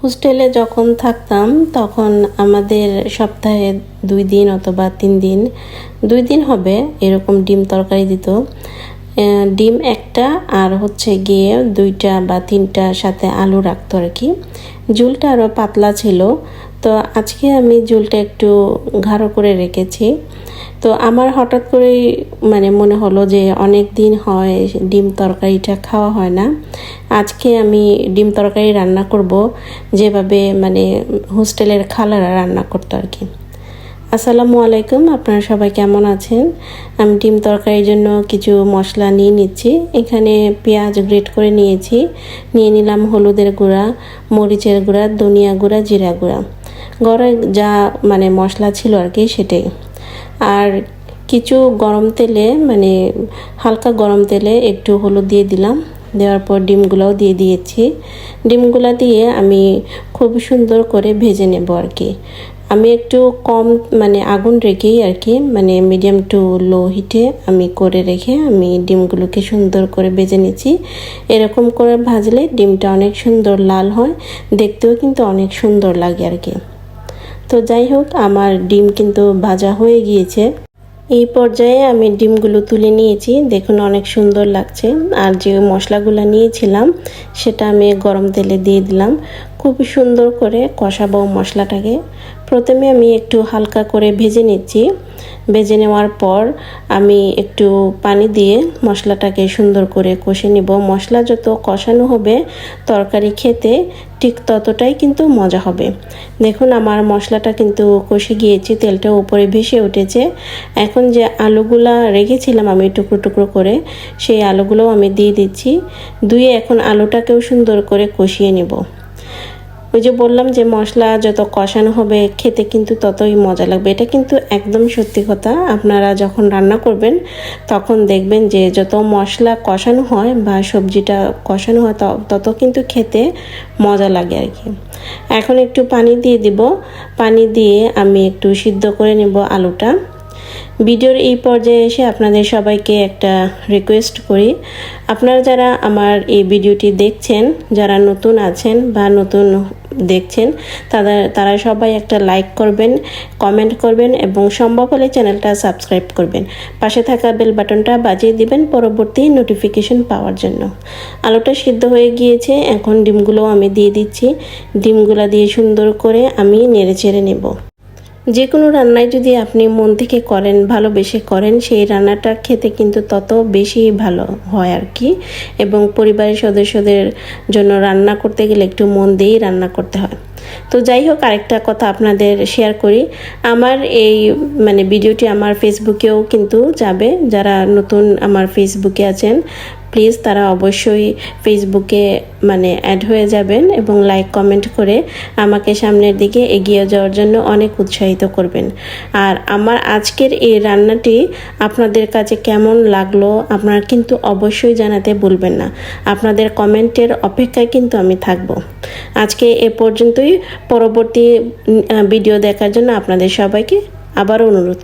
হোস্টেলে যখন থাকতাম তখন আমাদের সপ্তাহে 2 দিন অথবা 3 দিন 2 দিন হবে এরকম ডিম তরকারি দিত। ডিম একটা আর হচ্ছে গিয়ে 2টা বা 3টা সাথে আলু রাখতো আর কি। ঝোলটা আরও পাতলা ছিল, তো আজকে আমি ঝোলটা একটু গাঢ় করে রেখেছি। তো আমার হঠাৎ করেই মনে হলো যে অনেক দিন হয় ডিম তরকারিটা খাওয়া হয় না। আজকে আমি ডিম তরকারি রান্না করব যেভাবে হোস্টেলের খালারা রান্না করতো আর কি। আসসালামু আলাইকুম, আপনারা সবাই কেমন আছেন? আমি ডিম তরকারির জন্য কিছু মশলা নিয়ে নিচ্ছি। এখানে পেঁয়াজ গ্রেট করে নিয়েছি, নিয়ে নিলাম হলুদের গুঁড়া, মরিচের গুঁড়া, ধনিয়া গুঁড়া, জিরা গুঁড়া, ঘরে যা মশলা ছিল আর কি সেটাই। আর কিছু গরম তেলে হালকা গরম তেলে একটু হলুদ দিয়ে দিলাম, দেওয়ার পর ডিমগুলোও দিয়ে দিয়েছি। ডিমগুলো দিয়ে আমি খুব সুন্দর করে ভেজে নেব আর কি। আমি একটু কম আগুন রেখেই আর কি মিডিয়াম টু লো হিটে আমি করে রেখে আমি ডিমগুলোকে সুন্দর করে ভেজে নিচ্ছি। এরকম করে ভাজলে ডিমটা অনেক সুন্দর লাল হয়, দেখতেও কিন্তু অনেক সুন্দর লাগে আর কি। তো যাই হোক, আমার ডিম কিন্তু ভাজা হয়ে গিয়েছে। এই পর্যায়ে আমি ডিমগুলো তুলে নিয়েছি, দেখুন অনেক সুন্দর লাগছে। আর যে মশলাগুলো নিয়েছিলাম সেটা আমি গরম তেলে দিয়ে দিলাম, খুব সুন্দর করে কষাবো মশলাটাকে। প্রথমে আমি একটু হালকা করে ভেজে নিচ্ছি, ভেজে নেওয়ার পর আমি একটু পানি দিয়ে মশলাটাকে সুন্দর করে কষে নিব। মশলা যত কষানো হবে তরকারি খেতে ঠিক ততটাই কিন্তু মজা হবে। দেখুন আমার মশলাটা কিন্তু কষে গিয়েছে, তেলটা উপরে ভেসে উঠেছে। এখন যে আলুগুলা রেখেছিলাম আমি টুকরো টুকরো করে, সেই আলুগুলোও আমি দিয়ে দিচ্ছি। এখন আলুটাকেও সুন্দর করে কষিয়ে নেব। ওই যে বললাম যে মশলা যত কষানো হবে খেতে কিন্তু ততই মজা লাগবে। এটা কিন্তু একদম সত্যি কথা। আপনারা যখন রান্না করবেন তখন দেখবেন যে যত মশলা কষানো হয় বা সবজিটা কষানো হয় তত কিন্তু খেতে মজা লাগে আর কি। এখন একটু পানি দিয়ে দিব, পানি দিয়ে আমি একটু সিদ্ধ করে নেব আলুটা। ভিডিওর এই পর্যায়ে এসে আপনাদের সবাইকে একটা রিকোয়েস্ট করি, আপনারা যারা আমার এই ভিডিওটি দেখছেন, যারা নতুন আছেন বা নতুন দেখছেন, তারা সবাই একটা লাইক করবেন, কমেন্ট করবেন এবং সম্ভব হলে চ্যানেলটা সাবস্ক্রাইব করবেন। পাশে থাকা বেল বাটনটা বাজিয়ে দিবেন পরবর্তী নোটিফিকেশন পাওয়ার জন্য। আলুটা সিদ্ধ হয়ে গিয়েছে, এখন ডিমগুলো আমি দিয়ে দিচ্ছি। ডিমগুলো দিয়ে সুন্দর করে আমি নেড়ে চেড়ে নেব। যে কোনো রান্নায় যদি আপনি মন থেকে করেন, ভালোবেসে করেন, সেই রান্নাটা খেতে কিন্তু তত বেশি ভালো হয় আর কি। এবং পরিবারের সদস্যদের জন্য রান্না করতে গেলে একটু মন দিয়েই রান্না করতে হয়। তো যাই হোক, আরেকটা কথা আপনাদের শেয়ার করি। আমার এই ভিডিওটি আমার ফেসবুকেও কিন্তু যাবে। যারা নতুন আমার ফেসবুকে আছেন প্লিজ তারা অবশ্যই ফেসবুকে অ্যাড হয়ে যাবেন এবং লাইক কমেন্ট করে আমাকে সামনের দিকে এগিয়ে যাওয়ার জন্য অনেক উৎসাহিত করবেন। আর আমার আজকের এই রান্নাটি আপনাদের কাছে কেমন লাগলো আপনারা কিন্তু অবশ্যই জানাতে ভুলবেন না। আপনাদের কমেন্টের অপেক্ষায় কিন্তু আমি থাকব। আজকে এ পর্যন্তই। পরবর্তী ভিডিও দেখার জন্য আপনাদের সবাইকে আবারও অনুরোধ।